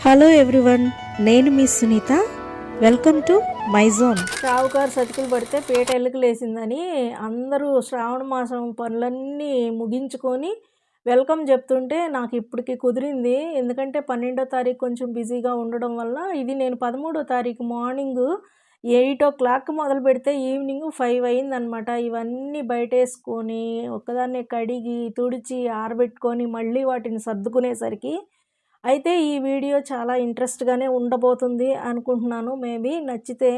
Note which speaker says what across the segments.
Speaker 1: Hello everyone, నేను మీ Sunitha. Welcome to my zone.
Speaker 2: షావుకారు సతికిలు పడితే పేట ఎల్లుకలు వేసిందని అందరూ శ్రావణ మాసం పనులన్నీ ముగించుకొని వెల్కమ్ చెప్తుంటే నాకు ఇప్పటికి కుదిరింది. ఎందుకంటే 12వ తారీఖు కొంచెం బిజీగా ఉండడం వల్ల ఇది నేను 13వ తారీఖు మార్నింగ్ 8 మొదలు పెడితే ఈవినింగ్ 5 అయిందనమాట. ఇవన్నీ బయటేసుకొని ఒక్కదాన్నే కడిగి తుడిచి ఆరబెట్టుకొని మళ్ళీ వాటిని సర్దుకునేసరికి అయితే ఈ వీడియో చాలా ఇంట్రెస్ట్‌గానే ఉండబోతుంది అనుకుంటున్నాను. మేబీ నచ్చితే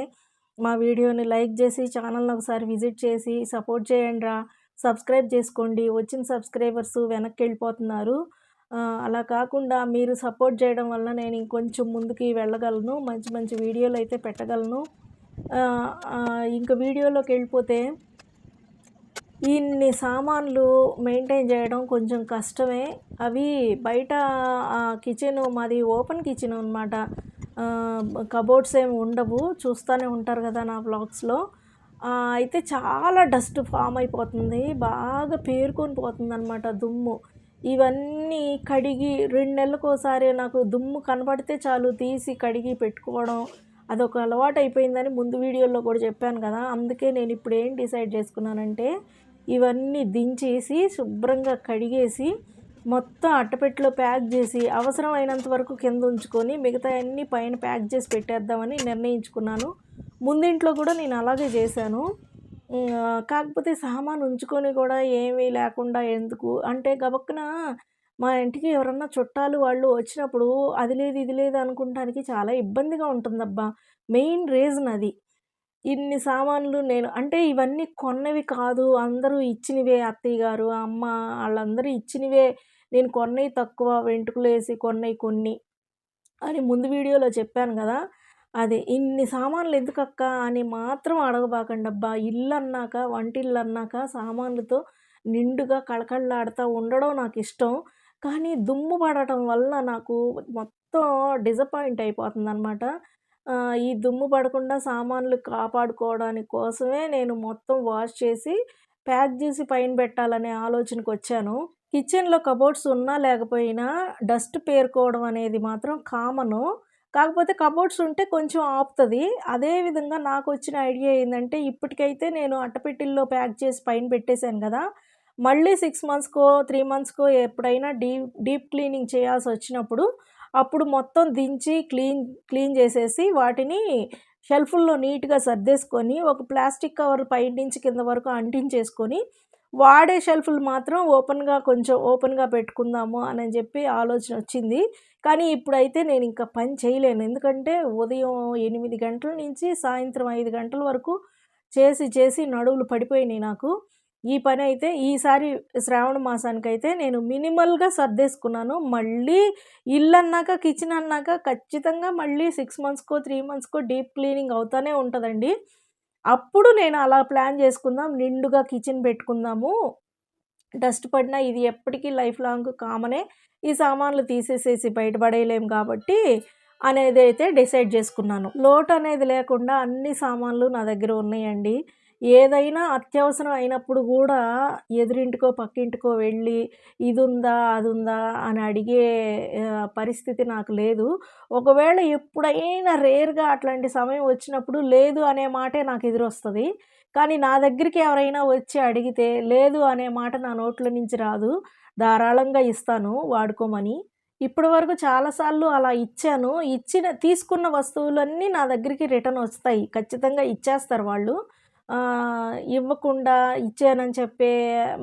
Speaker 2: మా వీడియోని లైక్ చేసి ఛానల్‌ని ఒకసారి విజిట్ చేసి సపోర్ట్ చేయండిరా. సబ్స్క్రైబ్ చేసుకోండి. వచ్చిన సబ్స్క్రైబర్స్ వెనక్కెళ్ళిపోతున్నారు. అలా కాకుండా మీరు సపోర్ట్ చేయడం వల్ల నేను ఇంకొంచెం ముందుకి వెళ్ళగలను. మంచి మంచి వీడియోలు అయితే పెట్టగలను. ఇంక వీడియోలోకి వెళ్ళిపోతే ఇన్ని సామాన్లు మెయింటైన్ చేయడం కొంచెం కష్టమే. అవి బయట కిచెను మాది ఓపెన్ కిచెన్ అనమాట. కబోర్డ్స్ ఏమి ఉండవు. చూస్తూనే ఉంటారు కదా నా వ్లాగ్స్లో. అయితే చాలా డస్ట్ ఫామ్ అయిపోతుంది. బాగా పేరుకొని పోతుంది అనమాట దుమ్ము. ఇవన్నీ కడిగి 2 నెలలకోసారి నాకు దుమ్ము కనబడితే చాలు తీసి కడిగి పెట్టుకోవడం అదొక అలవాటు అయిపోయిందని ముందు వీడియోలో కూడా చెప్పాను కదా. అందుకే నేను ఇప్పుడు ఏం డిసైడ్ చేసుకున్నానంటే ఇవన్నీ దించేసి శుభ్రంగా కడిగేసి మొత్తం అట్టపెట్టెలో ప్యాక్ చేసి అవసరమైనంత వరకు కింద ఉంచుకొని మిగతా అన్నీ పైన ప్యాక్ చేసి పెట్టేద్దామని నిర్ణయించుకున్నాను. ముందింట్లో కూడా నేను అలాగే చేశాను. కాకపోతే సామాను ఉంచుకొని కూడా ఏమీ లేకుండా ఎందుకు అంటే గబక్కున మా ఇంటికి ఎవరన్నా చుట్టాలు వాళ్ళు వచ్చినప్పుడు అది లేదు ఇది లేదు అనుకుంటానికి చాలా ఇబ్బందిగా ఉంటుందబ్బా. మెయిన్ రీజన్ అది. ఇన్ని సామాన్లు నేను అంటే ఇవన్నీ కొన్నవి కాదు. అందరూ ఇచ్చినవే అత్తయ్య గారు, అమ్మ ఆళ్ళందరూ ఇచ్చినవే. నేను కొన్నయి తక్కువ వెంట్రుకలేసి కొన్నయి కొన్ని అని ముందు వీడియోలో చెప్పాను గదా. అదే ఇన్ని సామాన్లు ఎందుకక్క అని మాత్రం అడగబాకండబ్బా. ఇల్లన్నాక వంటిల్లన్నాక సామాన్లతో నిండుగా కళకళలాడుతా ఉండడం నాకిష్టం. కానీ దుమ్ము పడటం వల్ల నాకు మొత్తం డిసప్పాయింట్ అయిపోతుందనమాట. ఈ దుమ్ము పడకుండా సామాన్లు కాపాడుకోవడానికి కోసమే నేను మొత్తం వాష్ చేసి ప్యాక్ చేసి పైన పెట్టాలనే ఆలోచనకొచ్చాను. కిచెన్‌లో కబోర్డ్స్ ఉన్నా లేకపోయినా డస్ట్ పేరుకోవడం అనేది మాత్రం కామను. కాకపోతే కబోర్డ్స్ ఉంటే కొంచెం ఆపుతది. అదే విధంగా నాకొచ్చిన ఐడియా ఏందంటే ఇప్పటికైతే నేను అట్టపెట్టెల్లో ప్యాక్ చేసి పైన పెట్టేశాను గదా. మళ్ళీ 6 మంత్స్‌కో, 3 మంత్స్‌కో ఎప్పుడైనా డీప్ క్లీనింగ్ చేయాల్సొచ్చినప్పుడు అప్పుడు మొత్తం దించి క్లీన్ చేసేసి వాటిని షెల్ఫుల్లో నీట్‌గా సర్దేసుకొని ఒక ప్లాస్టిక్ కవర్ పైనుంచి కింద వరకు అంటించేసుకొని వాడే షెల్ఫ్‌లు మాత్రం కొంచెం ఓపెన్‌గా పెట్టుకుందాము అని చెప్పి ఆలోచన వచ్చింది. కానీ ఇప్పుడైతే నేను ఇంకా పని చేయలేను. ఎందుకంటే ఉదయం 8 గంటల నుంచి సాయంత్రం 5 గంటల వరకు చేసి నడుములు పడిపోయినాయి నాకు. ఈ పనైతే ఈసారి శ్రావణ మాసానికైతే నేను మినిమల్‌గా సర్దేసుకున్నాను. మళ్ళీ ఇల్లన్నాక, కిచెన్ అన్నాక ఖచ్చితంగా మళ్ళీ 6 మంత్స్‌కో, 3 మంత్స్‌కో డీప్ క్లీనింగ్ అవుతానే ఉంటదండి. అప్పుడు నేను అలా ప్లాన్ చేసుకుందాం. నిండుగా కిచెన్ పెట్టుకుందాము. డస్ట్ పడినా ఇది ఎప్పటికీ లైఫ్ లాంగ్ కామనే. ఈ సామాన్లు తీసేసేసి బయట పడేయలేము కాబట్టి అనేదైతే డిసైడ్ చేసుకున్నాను. లోటనేది లేకుండా అన్ని సామాన్లు నా దగ్గర ఉన్నాయండి. ఏదైనా అత్యవసరం అయినప్పుడు గూడా ఎదురింటికో, పక్కింటికో వెళ్ళి ఇదుందా, అదుందా అని అడిగే పరిస్థితి నాకు లేదు. ఒకవేళ ఎప్పుడైనా రేర్‌గా అట్లాంటి సమయం వచ్చినప్పుడు లేదు అనే మాటే నాకు ఎదురొస్తది. కానీ నా దగ్గరికి ఎవరైనా వచ్చి అడిగితే లేదు అనే మాట నా నోట్లో నుంచి రాదు. ధారాళంగా ఇస్తాను వాడుకోమని. ఇప్పటి వరకు చాలా సార్లు అలా ఇచ్చాను. తీసుకున్న వస్తువులన్నీ నా దగ్గరికి రిటర్న్ వస్తాయి. ఖచ్చితంగా ఇచ్చేస్తారు వాళ్ళు. ఇవ్వకుండా ఇచ్చానని చెప్పే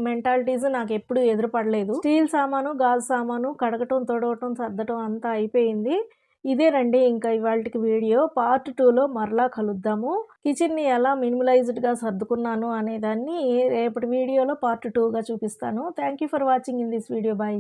Speaker 2: మెంటాలిటీస్ నాకెప్పుడూ ఎదురుపడలేదు. స్టీల్ సామాను, గాజు సామాను కడగటం, తుడవటం, సర్దటం అంతా అయిపోయింది. ఇదేనండి ఇంకా ఇవాల్టికి వీడియో. పార్ట్ 2లో మరలా కలుద్దాము. కిచెన్‌ని ఎలా మినిమలైజ్డ్‌గా సర్దుకున్నాను అనేదాన్ని రేపటి వీడియోలో పార్ట్ 2గా చూపిస్తాను. Thank you for watching in this video. By.